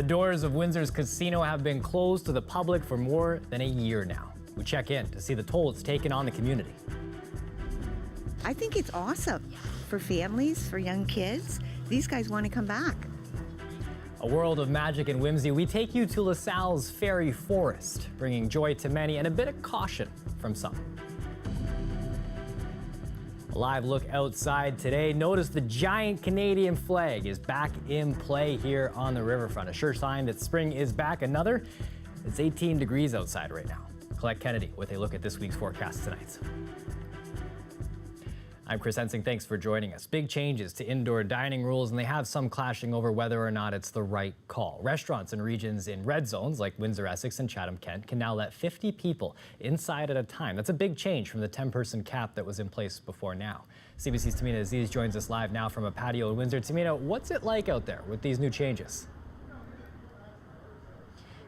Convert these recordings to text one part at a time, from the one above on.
doors of Windsor's casino have been closed to the public for more than a year now. We check in to see the toll it's taken on the community. I think it's awesome for families, for young kids. These guys want to come back. A world of magic and whimsy, we take you to Lasalle's fairy forest, bringing joy to many and a bit of caution from some. A live look outside today. Notice the giant Canadian flag is back in play here on the riverfront. A sure sign that spring is back. Another, it's 18 degrees outside right now. Colette Kennedy with a look at this week's forecast tonight. I'm Chris Hensing. Thanks for joining us. Big changes to indoor dining rules, and they have some clashing over whether or not it's the right call. Restaurants in regions in red zones like Windsor-Essex and Chatham-Kent can now let 50 people inside at a time. That's a big change from the 10-person cap that was in place before now. CBC's Tamina Aziz joins us live now from a patio in Windsor. Tamina, what's it like out there with these new changes?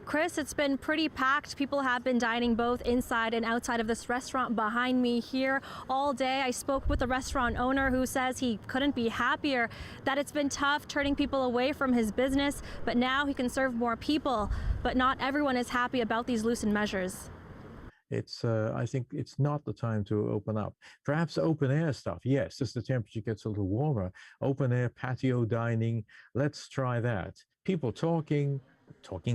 Chris, it's been pretty packed. People have been dining both inside and outside of this restaurant behind me here all day. I spoke with the restaurant owner who says he couldn't be happier that it's been tough turning people away from his business, but now he can serve more people. But not everyone is happy about these loosened measures. I think it's not the time to open up. Perhaps open air stuff, yes, as the temperature gets a little warmer. Open air patio dining, let's try that. People talking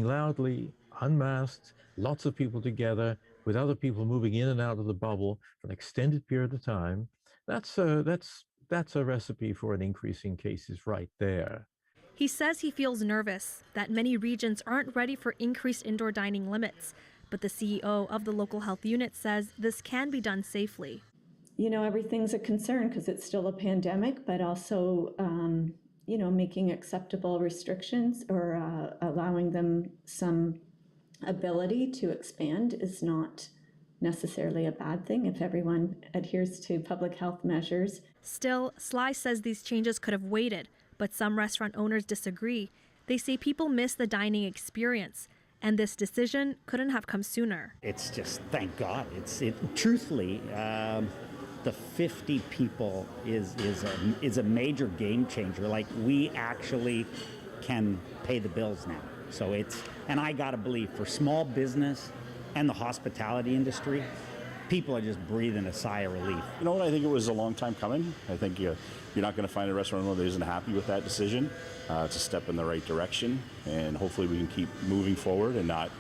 loudly, unmasked, lots of people together, with other people moving in and out of the bubble for an extended period of time. That's a recipe for an increase in cases right there. He says he feels nervous that many regions aren't ready for increased indoor dining limits, but the CEO of the local health unit says this can be done safely. You know, everything's a concern because it's still a pandemic, but also making acceptable restrictions or allowing them some ability to expand is not necessarily a bad thing if everyone adheres to public health measures. Still, Sly says these changes could have waited, but some restaurant owners disagree. They say people miss the dining experience, and this decision couldn't have come sooner. It's just, thank God. Truthfully, the 50 people is a major game changer. Like, we actually can pay the bills now. So and I gotta believe for small business and the hospitality industry, people are just breathing a sigh of relief. You know what, I think it was a long time coming. I think you're not gonna find a restaurant owner that isn't happy with that decision. It's a step in the right direction, and hopefully we can keep moving forward and not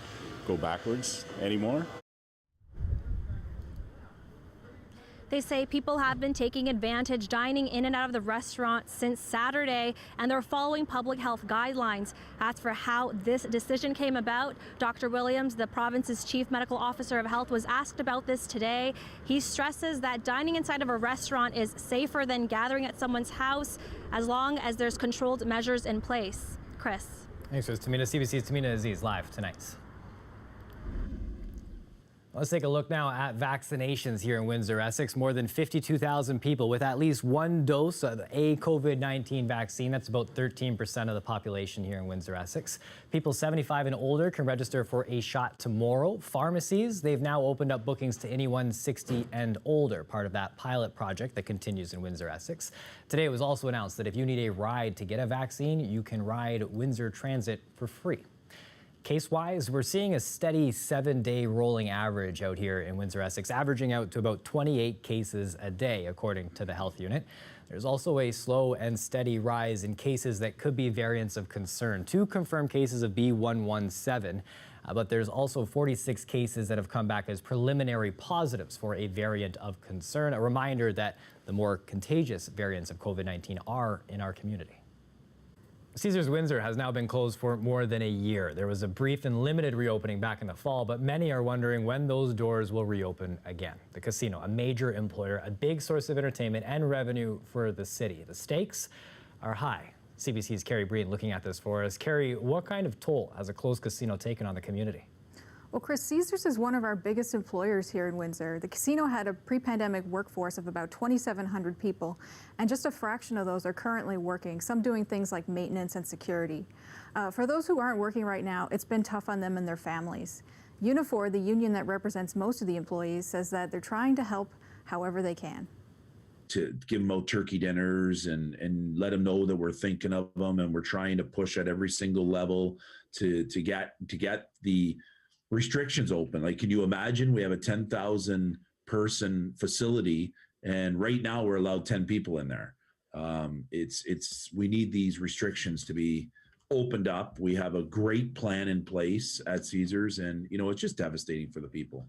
go backwards anymore. They say people have been taking advantage, dining in and out of the restaurant since Saturday, and they're following public health guidelines. As for how this decision came about, Dr. Williams, the province's chief medical officer of health, was asked about this today. He stresses that dining inside of a restaurant is safer than gathering at someone's house as long as there's controlled measures in place. Chris. Thanks, Tamina. CBC's Tamina Aziz live tonight. Let's take a look now at vaccinations here in Windsor-Essex. More than 52,000 people with at least one dose of a COVID-19 vaccine. That's about 13% of the population here in Windsor-Essex. People 75 and older can register for a shot tomorrow. Pharmacies, they've now opened up bookings to anyone 60 and older, part of that pilot project that continues in Windsor-Essex. Today it was also announced that if you need a ride to get a vaccine, you can ride Windsor Transit for free. Case-wise, we're seeing a steady 7-day rolling average out here in Windsor-Essex, averaging out to about 28 cases a day, according to the health unit. There's also a slow and steady rise in cases that could be variants of concern. 2 confirmed cases of B117, but there's also 46 cases that have come back as preliminary positives for a variant of concern. A reminder that the more contagious variants of COVID-19 are in our community. Caesars Windsor has now been closed for more than a year. There was a brief and limited reopening back in the fall, but many are wondering when those doors will reopen again. The casino, a major employer, a big source of entertainment and revenue for the city. The stakes are high. CBC's Carrie Breen looking at this for us. Carrie, what kind of toll has a closed casino taken on the community? Well, Chris, Caesars is one of our biggest employers here in Windsor. The casino had a pre-pandemic workforce of about 2,700 people, and just a fraction of those are currently working, some doing things like maintenance and security. For those who aren't working right now, it's been tough on them and their families. Unifor, the union that represents most of the employees, says that they're trying to help however they can. to give them out turkey dinners and let them know that we're thinking of them, and we're trying to push at every single level to get the restrictions open. Like, can you imagine we have a 10,000 person facility, and right now we're allowed 10 people in there. We need these restrictions to be opened up. We have a great plan in place at Caesars, and it's just devastating for the people.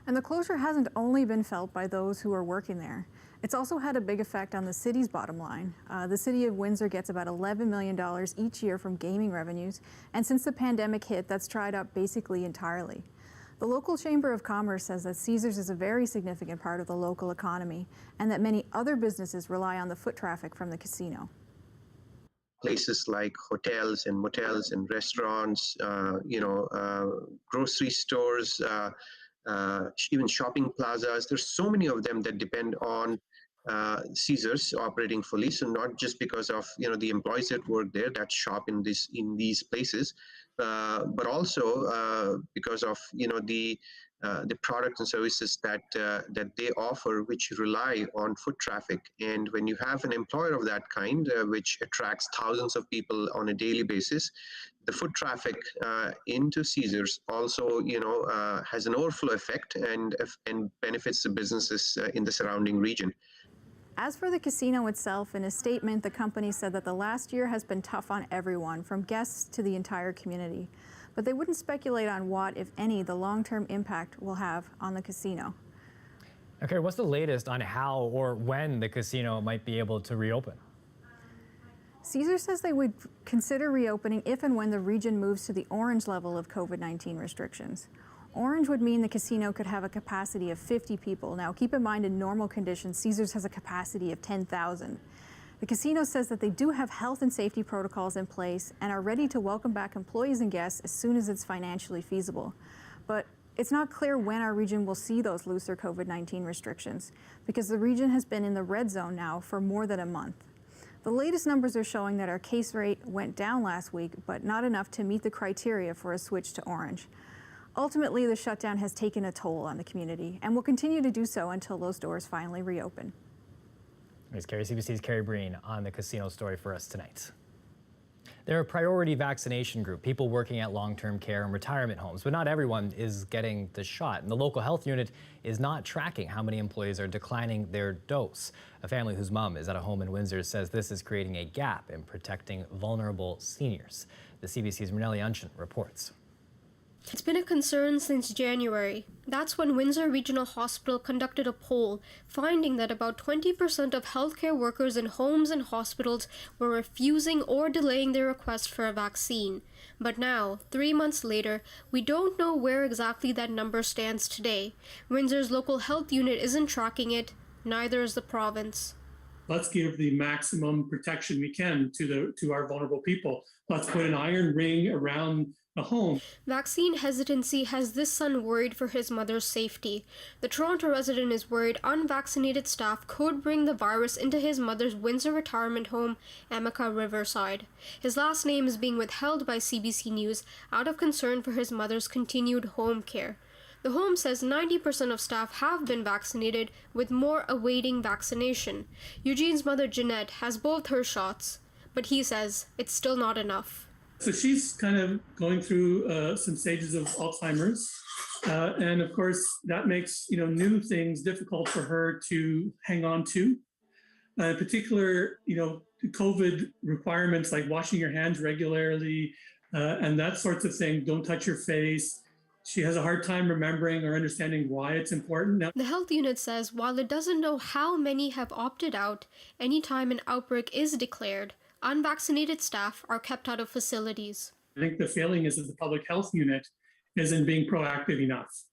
And the closure hasn't only been felt by those who are working there. It's also had a big effect on the city's bottom line. The city of Windsor gets about $11 million each year from gaming revenues, and since the pandemic hit, that's dried up basically entirely. The local Chamber of Commerce says that Caesars is a very significant part of the local economy, and that many other businesses rely on the foot traffic from the casino. Places like hotels and motels and restaurants, grocery stores, even shopping plazas. There's so many of them that depend on Caesars operating fully. So not just because of the employees that work there that shop in these places, but also because of the products and services that they offer, which rely on foot traffic. And when you have an employer of that kind, which attracts thousands of people on a daily basis, the foot traffic into Caesars also, has an overflow effect and benefits the businesses in the surrounding region. As for the casino itself, in a statement, the company said that the last year has been tough on everyone, from guests to the entire community. But they wouldn't speculate on what, if any, the long-term impact will have on the casino. Okay, what's the latest on how or when the casino might be able to reopen? Caesars says they would consider reopening if and when the region moves to the orange level of COVID-19 restrictions. Orange would mean the casino could have a capacity of 50 people. Now, keep in mind, in normal conditions, Caesars has a capacity of 10,000. The casino says that they do have health and safety protocols in place and are ready to welcome back employees and guests as soon as it's financially feasible. But it's not clear when our region will see those looser COVID-19 restrictions, because the region has been in the red zone now for more than a month. The latest numbers are showing that our case rate went down last week, but not enough to meet the criteria for a switch to orange. Ultimately, the shutdown has taken a toll on the community and will continue to do so until those doors finally reopen. There's CBC's Carrie Breen on the casino story for us tonight. They're a priority vaccination group, people working at long-term care and retirement homes, but not everyone is getting the shot. And the local health unit is not tracking how many employees are declining their dose. A family whose mom is at a home in Windsor says this is creating a gap in protecting vulnerable seniors. The CBC's Renelli Unshin reports. It's been a concern since January. That's when Windsor Regional Hospital conducted a poll, finding that about 20% of healthcare workers in homes and hospitals were refusing or delaying their request for a vaccine. But now, 3 months later, we don't know where exactly that number stands today. Windsor's local health unit isn't tracking it, neither is the province. Let's give the maximum protection we can to our vulnerable people. Let's put an iron ring around a home. Vaccine hesitancy has this son worried for his mother's safety. The Toronto resident is worried unvaccinated staff could bring the virus into his mother's Windsor retirement home, Amica Riverside. His last name is being withheld by CBC News out of concern for his mother's continued home care. The home says 90% of staff have been vaccinated, with more awaiting vaccination. Eugene's mother, Jeanette, has both her shots, but he says it's still not enough. So she's kind of going through some stages of Alzheimer's. And of course, that makes new things difficult for her to hang on to. In particular, COVID requirements like washing your hands regularly and that sorts of thing. Don't touch your face. She has a hard time remembering or understanding why it's important. Now, the health unit says while it doesn't know how many have opted out, anytime an outbreak is declared, unvaccinated staff are kept out of facilities. I think the failing is that the public health unit isn't being proactive enough.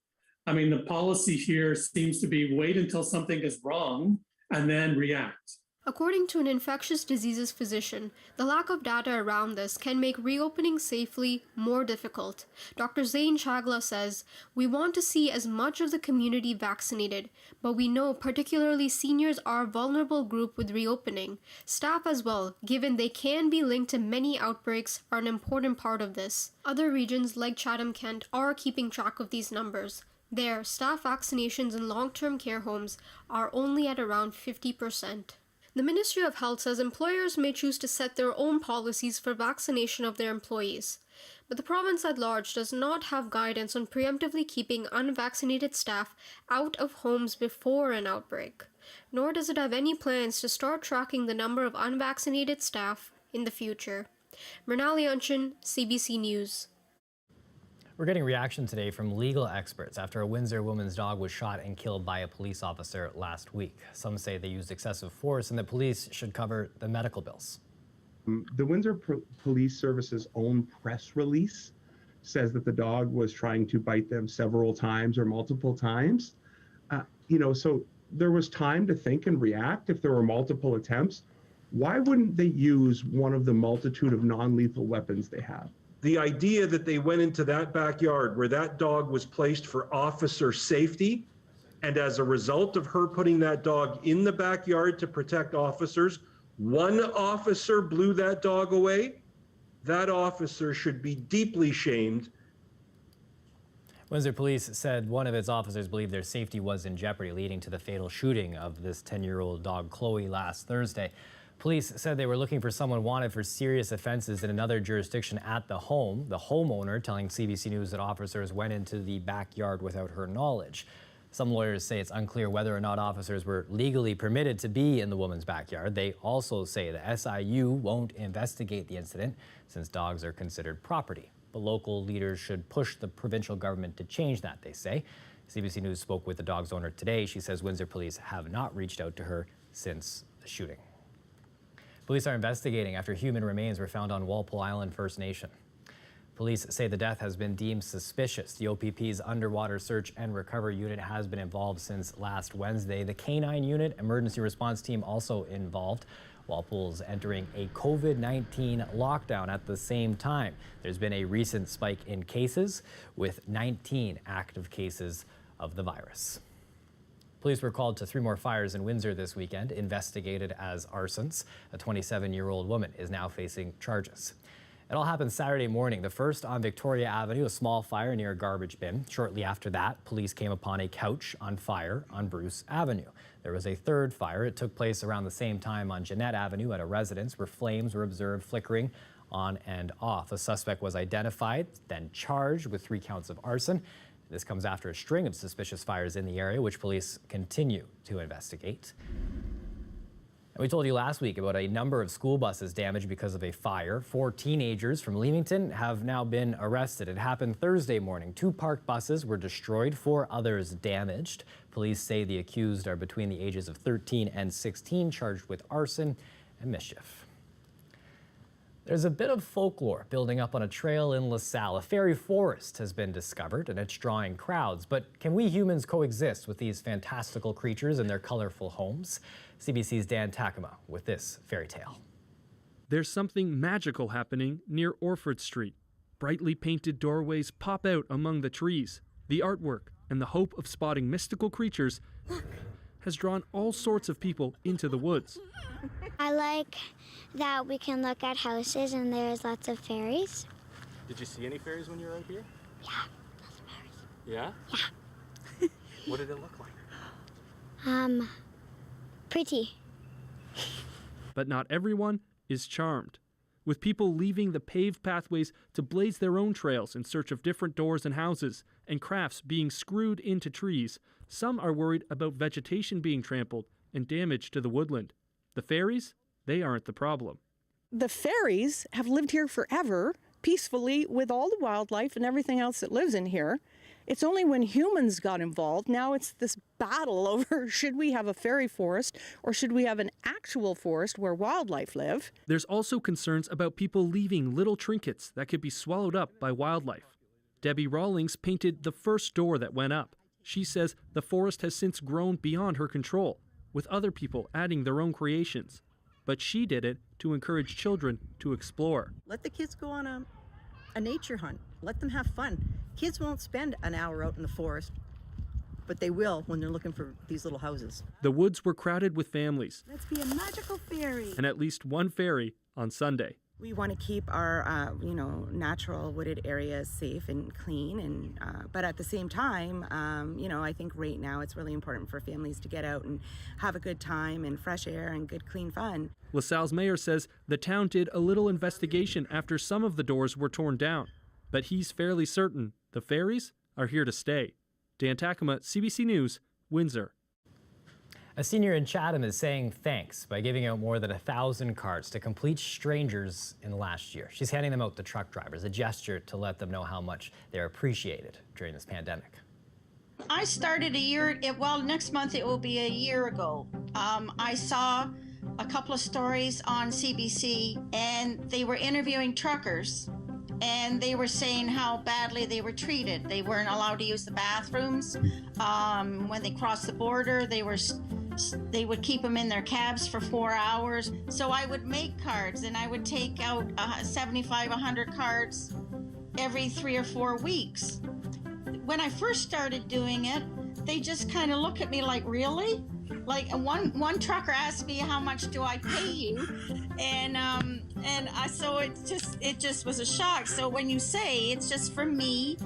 I mean, the policy here seems to be wait until something is wrong and then react. According to an infectious diseases physician, the lack of data around this can make reopening safely more difficult. Dr. Zain Chagla says, "We want to see as much of the community vaccinated, but we know particularly seniors are a vulnerable group with reopening. Staff as well, given they can be linked to many outbreaks, are an important part of this." Other regions like Chatham-Kent are keeping track of these numbers. There, staff vaccinations in long-term care homes are only at around 50%. The Ministry of Health says employers may choose to set their own policies for vaccination of their employees, but the province at large does not have guidance on preemptively keeping unvaccinated staff out of homes before an outbreak, nor does it have any plans to start tracking the number of unvaccinated staff in the future. Mrinal Yanchin, CBC News. We're getting reaction today from legal experts after a Windsor woman's dog was shot and killed by a police officer last week. Some say they used excessive force and the police should cover the medical bills. The Windsor Police Service's own press release says that the dog was trying to bite them several times or multiple times. So there was time to think and react if there were multiple attempts. Why wouldn't they use one of the multitude of non-lethal weapons they have? The idea that they went into that backyard where that dog was placed for officer safety, and as a result of her putting that dog in the backyard to protect officers, one officer blew that dog away, that officer should be deeply shamed. Windsor Police said one of its officers believed their safety was in jeopardy, leading to the fatal shooting of this 10-year-old dog, Chloe, last Thursday. Police said they were looking for someone wanted for serious offenses in another jurisdiction at the home. The homeowner telling CBC News that officers went into the backyard without her knowledge. Some lawyers say it's unclear whether or not officers were legally permitted to be in the woman's backyard. They also say the SIU won't investigate the incident since dogs are considered property. But local leaders should push the provincial government to change that, they say. CBC News spoke with the dog's owner today. She says Windsor Police have not reached out to her since the shooting. Police are investigating after human remains were found on Walpole Island First Nation. Police say the death has been deemed suspicious. The OPP's Underwater Search and Recovery Unit has been involved since last Wednesday. The K-9 unit, emergency response team, also involved. Walpole's entering a COVID-19 lockdown at the same time. There's been a recent spike in cases with 19 active cases of the virus. Police were called to 3 more fires in Windsor this weekend, investigated as arsons. A 27-year-old woman is now facing charges. It all happened Saturday morning. The first on Victoria Avenue, a small fire near a garbage bin. Shortly after that, police came upon a couch on fire on Bruce Avenue. There was a third fire. It took place around the same time on Jeanette Avenue at a residence where flames were observed flickering on and off. A suspect was identified, then charged with 3 counts of arson. This comes after a string of suspicious fires in the area, which police continue to investigate. And we told you last week about a number of school buses damaged because of a fire. 4 teenagers from Leamington have now been arrested. It happened Thursday morning. 2 parked buses were destroyed, 4 others damaged. Police say the accused are between the ages of 13 and 16, charged with arson and mischief. There's a bit of folklore building up on a trail in Lasalle. A fairy forest has been discovered and it's drawing crowds. But can we humans coexist with these fantastical creatures in their colorful homes? CBC's Dan Takama with this fairy tale. There's something magical happening near Orford Street. Brightly painted doorways pop out among the trees. The artwork and the hope of spotting mystical creatures has drawn all sorts of people into the woods. I like that we can look at houses and there's lots of fairies. Did you see any fairies when you were out here? Yeah, lots of fairies. Yeah? Yeah. What did it look like? Pretty. But not everyone is charmed, with people leaving the paved pathways to blaze their own trails in search of different doors and houses, and crafts being screwed into trees. Some are worried about vegetation being trampled and damage to the woodland. The fairies, they aren't the problem. The fairies have lived here forever, peacefully, with all the wildlife and everything else that lives in here. It's only when humans got involved, now it's this battle over should we have a fairy forest or should we have an actual forest where wildlife live? There's also concerns about people leaving little trinkets that could be swallowed up by wildlife. Debbie Rawlings painted the first door that went up. She says the forest has since grown beyond her control, with other people adding their own creations. But she did it to encourage children to explore. Let the kids go on a nature hunt. Let them have fun. Kids won't spend an hour out in the forest, but they will when they're looking for these little houses. The woods were crowded with families. Let's be a magical fairy. And at least one fairy on Sunday. We want to keep our, natural wooded areas safe and clean, and but at the same time, I think right now it's really important for families to get out and have a good time and fresh air and good, clean fun. LaSalle's mayor says the town did a little investigation after some of the doors were torn down, but he's fairly certain the ferries are here to stay. Dan Takema, CBC News, Windsor. A senior in Chatham is saying thanks by giving out more than 1,000 cards to complete strangers in the last year. She's handing them out to truck drivers, a gesture to let them know how much they're appreciated during this pandemic. I started next month it will be a year ago. I saw a couple of stories on CBC, and they were interviewing truckers, and they were saying how badly they were treated. They weren't allowed to use the bathrooms. When they crossed the border, they would keep them in their cabs for 4 hours. So I would make cards, and I would take out 75, 100 cards every 3 or 4 weeks. When I first started doing it, they just kind of look at me like, really? Like one trucker asked me, how much do I pay you? So it just was a shock. So when you say it's just for me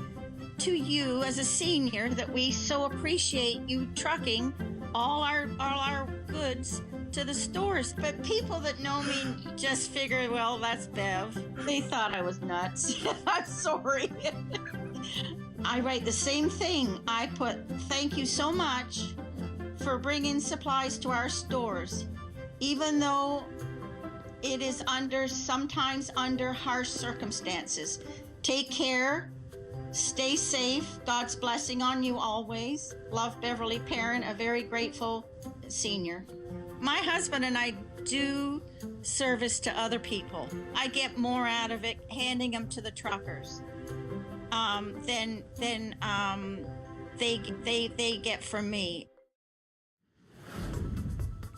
to you as a senior, that we so appreciate you trucking all our goods to the stores. But people that know me just figure, well, that's Bev. They thought I was nuts. I'm sorry. I write the same thing. I put, thank you so much for bringing supplies to our stores, even though it is sometimes under harsh circumstances. Take care, stay safe, God's blessing on you always. Love, Beverly Parent, a very grateful senior. My husband and I do service to other people. I get more out of it handing them to the truckers than they get from me.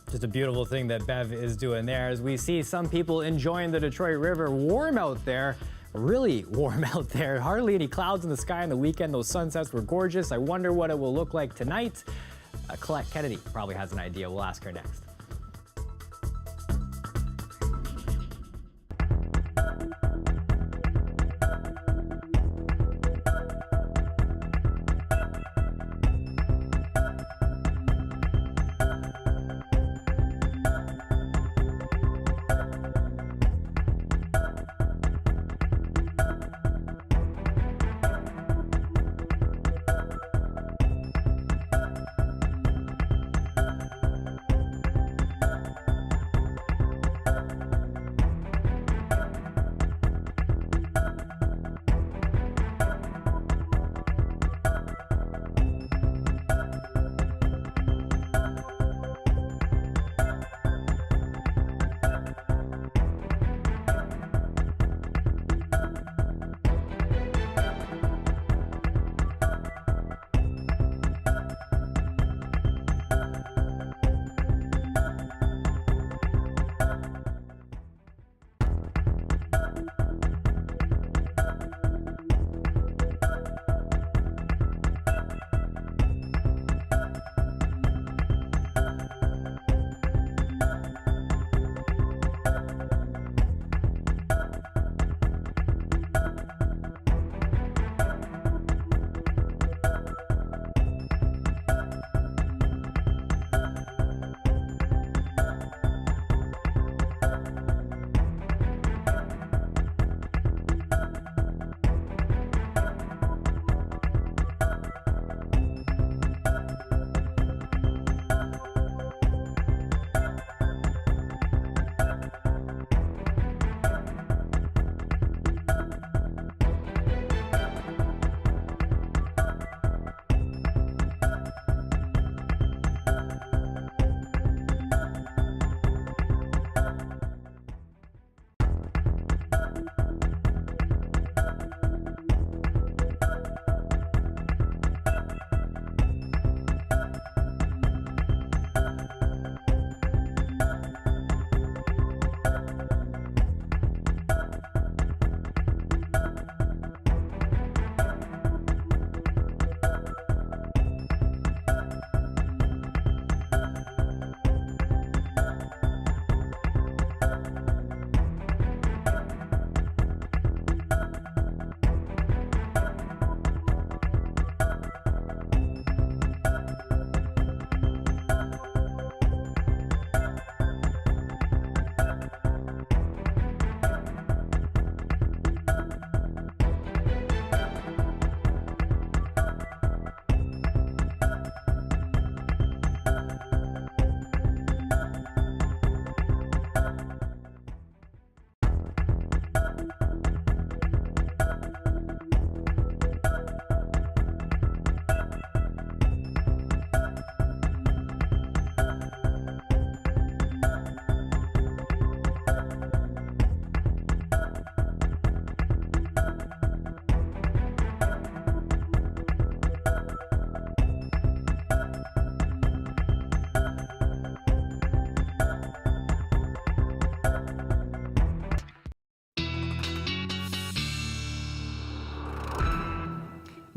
Just a beautiful thing that Bev is doing there, as we see some people enjoying the Detroit River. Warm out there, really warm out there. Hardly any clouds in the sky on the weekend. Those sunsets were gorgeous. I wonder what it will look like tonight. Colette Kennedy probably has an idea. We'll ask her next.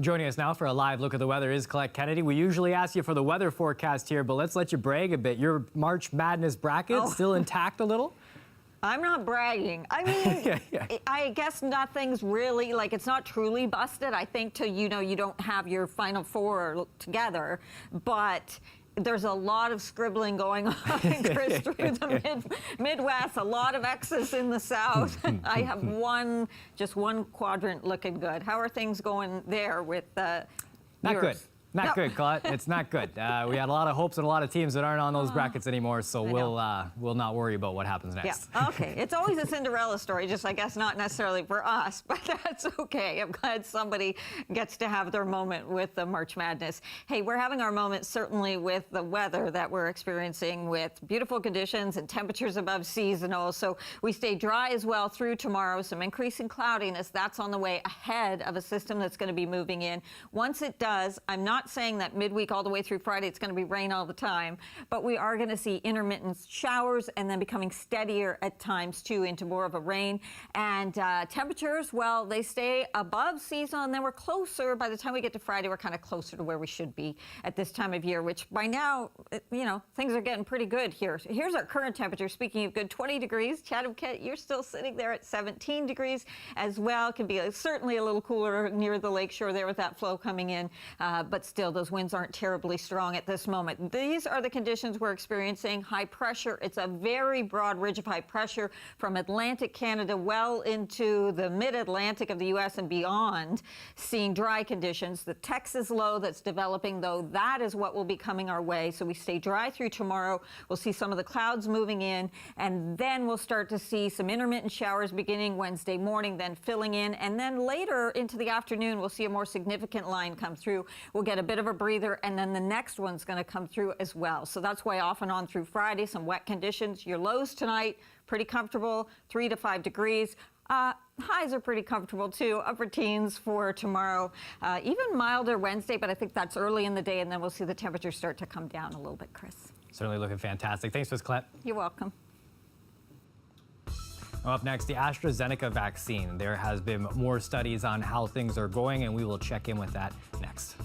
Joining us now for a live look at the weather is Colette Kennedy. We usually ask you for the weather forecast here, but let's let you brag a bit. Your March Madness bracket still intact a little? I'm not bragging. I mean, I guess nothing's really, like, it's not truly busted. I think till, you know, you don't have your Final Four together, but there's a lot of scribbling going on, Chris, through the Midwest, a lot of X's in the South. I have just one quadrant looking good. How are things going there with Not good. Not good, Colette. It's not good. We had a lot of hopes and a lot of teams that aren't on those brackets anymore, so we'll not worry about what happens next. Yeah, okay. It's always a Cinderella story, just I guess not necessarily for us, but that's okay. I'm glad somebody gets to have their moment with the March Madness. Hey, we're having our moment certainly with the weather that we're experiencing with beautiful conditions and temperatures above seasonal. So we stay dry as well through tomorrow. Some increasing cloudiness. That's on the way ahead of a system that's going to be moving in. Once it does, I'm not saying that midweek all the way through Friday it's going to be rain all the time, but we are going to see intermittent showers and then becoming steadier at times too into more of a rain. And temperatures, well, they stay above seasonal, and then we're closer. By the time we get to Friday, we're kind of closer to where we should be at this time of year, which by now, you know, things are getting pretty good here. Here's our current temperature. Speaking of good, 20 degrees. Chatham-Kent, you're still sitting there at 17 degrees as well. Can be certainly a little cooler near the lakeshore there with that flow coming in, but still those winds aren't terribly strong at this moment. These are the conditions we're experiencing. High pressure. It's a very broad ridge of high pressure from Atlantic Canada well into the mid-Atlantic of the U.S. and beyond, seeing dry conditions. The Texas low that's developing, though, that is what will be coming our way. So we stay dry through tomorrow. We'll see some of the clouds moving in, and then we'll start to see some intermittent showers beginning Wednesday morning, then filling in, and then later into the afternoon, we'll see a more significant line come through. We'll get a bit of a breather, and then the next one's going to come through as well. So that's why off and on through Friday, some wet conditions. Your lows tonight, pretty comfortable, 3 to 5 degrees. Highs are pretty comfortable too, upper teens for tomorrow. Even milder Wednesday, but I think that's early in the day, and then we'll see the temperatures start to come down a little bit, Chris. Certainly looking fantastic. Thanks, Ms. Colette. You're welcome. Up next, the AstraZeneca vaccine. There has been more studies on how things are going, and we will check in with that next.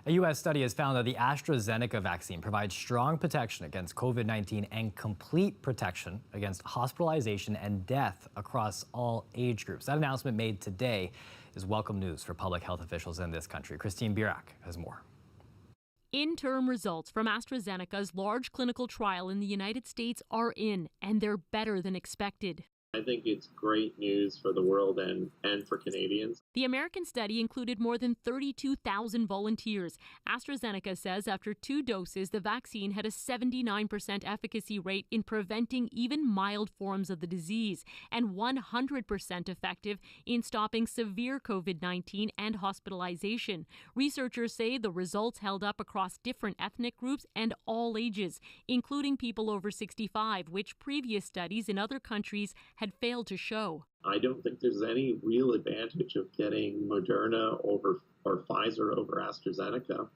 A U.S. study has found that the AstraZeneca vaccine provides strong protection against COVID-19 and complete protection against hospitalization and death across all age groups. That announcement made today is welcome news for public health officials in this country. Christine Burak has more. Interim results from AstraZeneca's large clinical trial in the United States are in, and they're better than expected. I think it's great news for the world and for Canadians. The American study included more than 32,000 volunteers. AstraZeneca says after 2 doses, the vaccine had a 79% efficacy rate in preventing even mild forms of the disease and 100% effective in stopping severe COVID-19 and hospitalization. Researchers say the results held up across different ethnic groups and all ages, including people over 65, which previous studies in other countries had failed to show. I don't think there's any real advantage of getting Moderna or Pfizer over AstraZeneca.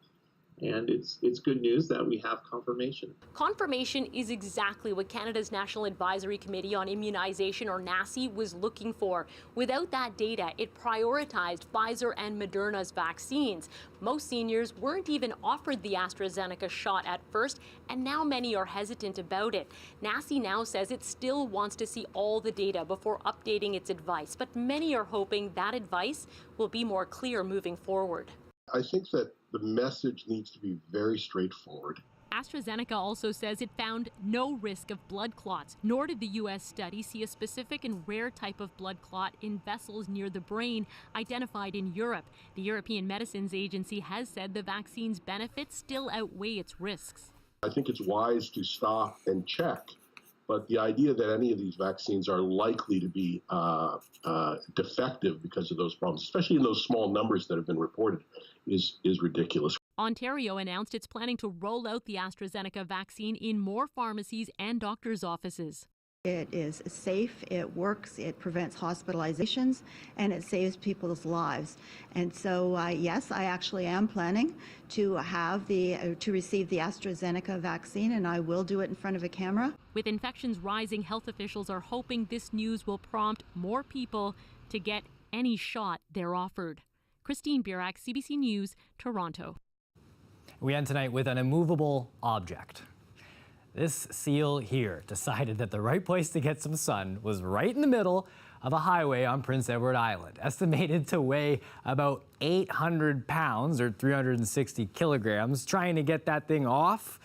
And it's good news that we have confirmation. Confirmation is exactly what Canada's National Advisory Committee on Immunization, or NACI, was looking for. Without that data, it prioritized Pfizer and Moderna's vaccines. Most seniors weren't even offered the AstraZeneca shot at first, and now many are hesitant about it. NACI now says it still wants to see all the data before updating its advice, but many are hoping that advice will be more clear moving forward. I think that the message needs to be very straightforward. AstraZeneca also says it found no risk of blood clots, nor did the U.S. study see a specific and rare type of blood clot in vessels near the brain identified in Europe. The European Medicines Agency has said the vaccine's benefits still outweigh its risks. I think it's wise to stop and check, but the idea that any of these vaccines are likely to be defective because of those problems, especially in those small numbers that have been reported, is ridiculous. Ontario announced it's planning to roll out the AstraZeneca vaccine in more pharmacies and doctors' offices. It is safe, it works, it prevents hospitalizations, and it saves people's lives. And so, yes, I actually am planning to receive the AstraZeneca vaccine, and I will do it in front of a camera. With infections rising, health officials are hoping this news will prompt more people to get any shot they're offered. Christine Burak, CBC News, Toronto. We end tonight with an immovable object. This seal here decided that the right place to get some sun was right in the middle of a highway on Prince Edward Island, estimated to weigh about 800 pounds or 360 kilograms. Trying to get that thing off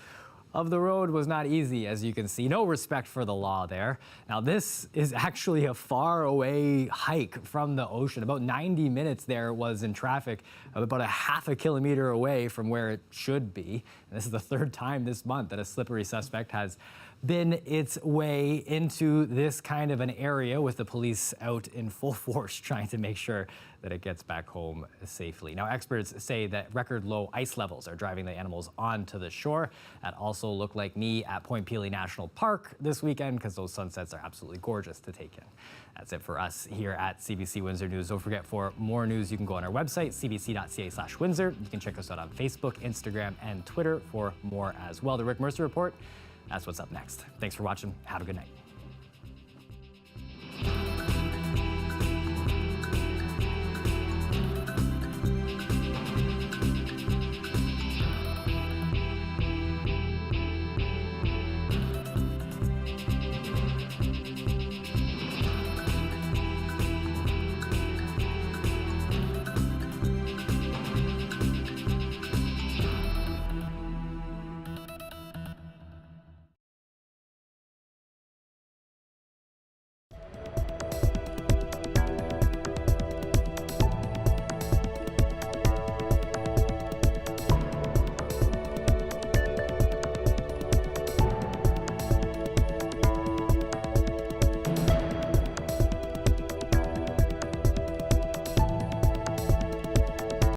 of the road was not easy, as you can see. No respect for the law there. Now, this is actually a far away hike from the ocean. About 90 minutes there was in traffic, about a half a kilometer away from where it should be. And this is the 3rd time this month that a slippery suspect has been its way into this kind of an area, with the police out in full force trying to make sure that it gets back home safely. Now, experts say that record low ice levels are driving the animals onto the shore. That also looked like me at Point Pelee National Park this weekend, because those sunsets are absolutely gorgeous to take in. That's it for us here at CBC Windsor News. Don't forget, for more news, you can go on our website, cbc.ca/Windsor. You can check us out on Facebook, Instagram, and Twitter for more as well. The Rick Mercer Report, that's what's up next. Thanks for watching. Have a good night.